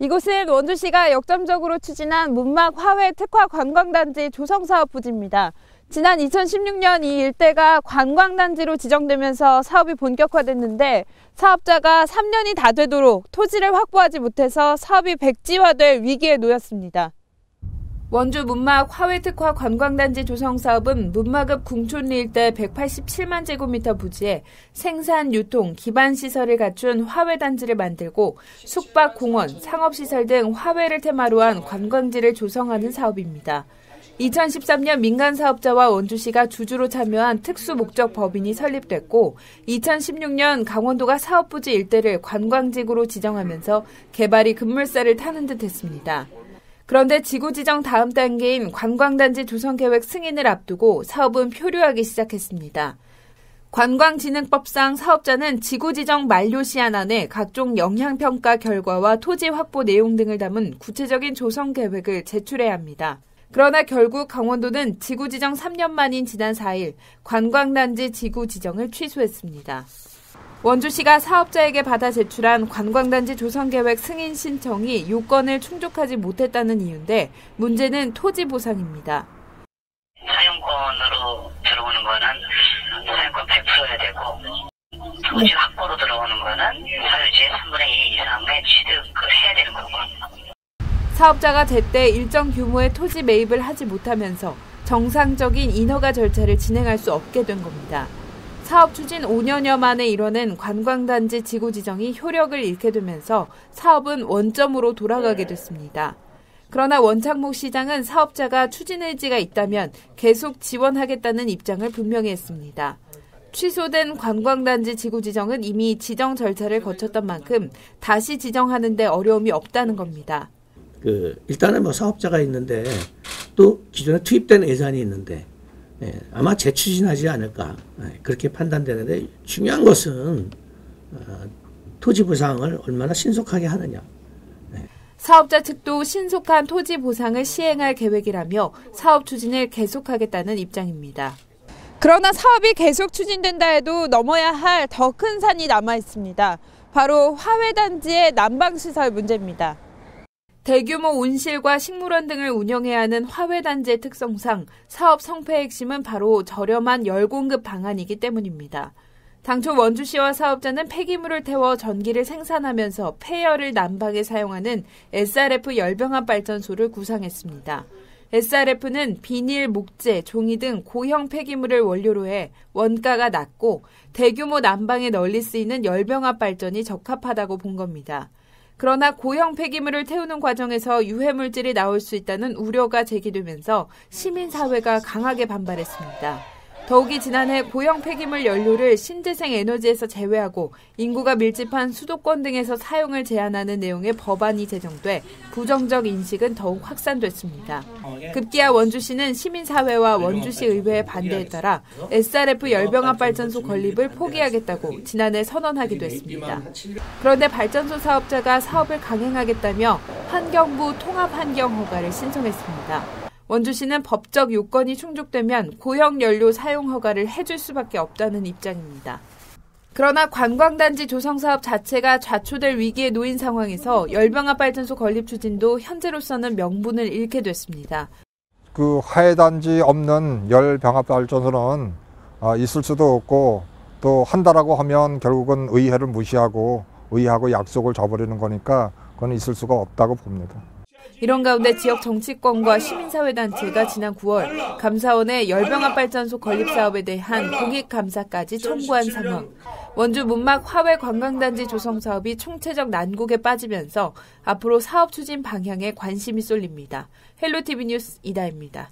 이곳은 원주시가 역점적으로 추진한 문막 화훼 특화 관광단지 조성사업 부지입니다. 지난 2016년 이 일대가 관광단지로 지정되면서 사업이 본격화됐는데 사업자가 3년이 다 되도록 토지를 확보하지 못해서 사업이 백지화될 위기에 놓였습니다. 원주 문막 화훼 특화 관광단지 조성 사업은 문막읍 궁촌리 일대 187만 제곱미터 부지에 생산, 유통, 기반시설을 갖춘 화훼단지를 만들고 숙박, 공원, 상업시설 등 화훼를 테마로 한 관광지를 조성하는 사업입니다. 2013년 민간사업자와 원주시가 주주로 참여한 특수목적 법인이 설립됐고 2016년 강원도가 사업부지 일대를 관광지구로 지정하면서 개발이 급물살을 타는 듯 했습니다. 그런데 지구 지정 다음 단계인 관광단지 조성계획 승인을 앞두고 사업은 표류하기 시작했습니다. 관광진흥법상 사업자는 지구 지정 만료 시한 안에 각종 영향평가 결과와 토지 확보 내용 등을 담은 구체적인 조성 계획을 제출해야 합니다. 그러나 결국 강원도는 지구 지정 3년 만인 지난 4일 관광단지 지구 지정을 취소했습니다. 원주시가 사업자에게 받아 제출한 관광단지 조성계획 승인 신청이 요건을 충족하지 못했다는 이유인데 문제는 토지 보상입니다. 사용권으로 들어오는 거는 사용권 100%여야 되고 토지 확보로 들어오는 거는 사유지의 3분의 2 이상의 취득을 해야 되는 거고. 사업자가 제때 일정 규모의 토지 매입을 하지 못하면서 정상적인 인허가 절차를 진행할 수 없게 된 겁니다. 사업 추진 5년여 만에 이뤄낸 관광단지 지구 지정이 효력을 잃게 되면서 사업은 원점으로 돌아가게 됐습니다. 그러나 원창목 시장은 사업자가 추진 의지가 있다면 계속 지원하겠다는 입장을 분명히 했습니다. 취소된 관광단지 지구 지정은 이미 지정 절차를 거쳤던 만큼 다시 지정하는 데 어려움이 없다는 겁니다. 일단은 뭐 사업자가 있는데 또 기존에 투입된 예산이 있는데 아마 재추진하지 않을까 그렇게 판단되는데 중요한 것은 토지 보상을 얼마나 신속하게 하느냐. 사업자 측도 신속한 토지 보상을 시행할 계획이라며 사업 추진을 계속하겠다는 입장입니다. 그러나 사업이 계속 추진된다 해도 넘어야 할 더 큰 산이 남아 있습니다. 바로 화훼단지의 난방시설 문제입니다. 대규모 온실과 식물원 등을 운영해야 하는 화훼단지의 특성상 사업 성패의 핵심은 바로 저렴한 열 공급 방안이기 때문입니다. 당초 원주시와 사업자는 폐기물을 태워 전기를 생산하면서 폐열을 난방에 사용하는 SRF 열병합 발전소를 구상했습니다. SRF는 비닐, 목재, 종이 등 고형 폐기물을 원료로 해 원가가 낮고 대규모 난방에 널리 쓰이는 열병합 발전이 적합하다고 본 겁니다. 그러나 고형 폐기물을 태우는 과정에서 유해물질이 나올 수 있다는 우려가 제기되면서 시민사회가 강하게 반발했습니다. 더욱이 지난해 고형 폐기물 연료를 신재생 에너지에서 제외하고 인구가 밀집한 수도권 등에서 사용을 제한하는 내용의 법안이 제정돼 부정적 인식은 더욱 확산됐습니다. 급기야 원주시는 시민사회와 원주시 의회의 반대에 따라 SRF 열병합 발전소 건립을 포기하겠다고 지난해 선언하기도 했습니다. 그런데 발전소 사업자가 사업을 강행하겠다며 환경부 통합환경허가를 신청했습니다. 원주시는 법적 요건이 충족되면 고형 연료 사용 허가를 해줄 수밖에 없다는 입장입니다. 그러나 관광단지 조성 사업 자체가 좌초될 위기에 놓인 상황에서 열병합 발전소 건립 추진도 현재로서는 명분을 잃게 됐습니다. 화훼단지 없는 열병합 발전소는 있을 수도 없고 또 한다라고 하면 결국은 의회를 무시하고 의회하고 약속을 저버리는 거니까 그건 있을 수가 없다고 봅니다. 이런 가운데 지역 정치권과 시민사회단체가 지난 9월 감사원에 열병합 발전소 건립 사업에 대한 공익감사까지 청구한 상황. 원주 문막 화훼 관광단지 조성 사업이 총체적 난국에 빠지면서 앞으로 사업 추진 방향에 관심이 쏠립니다. 헬로티비 뉴스 이다혜입니다.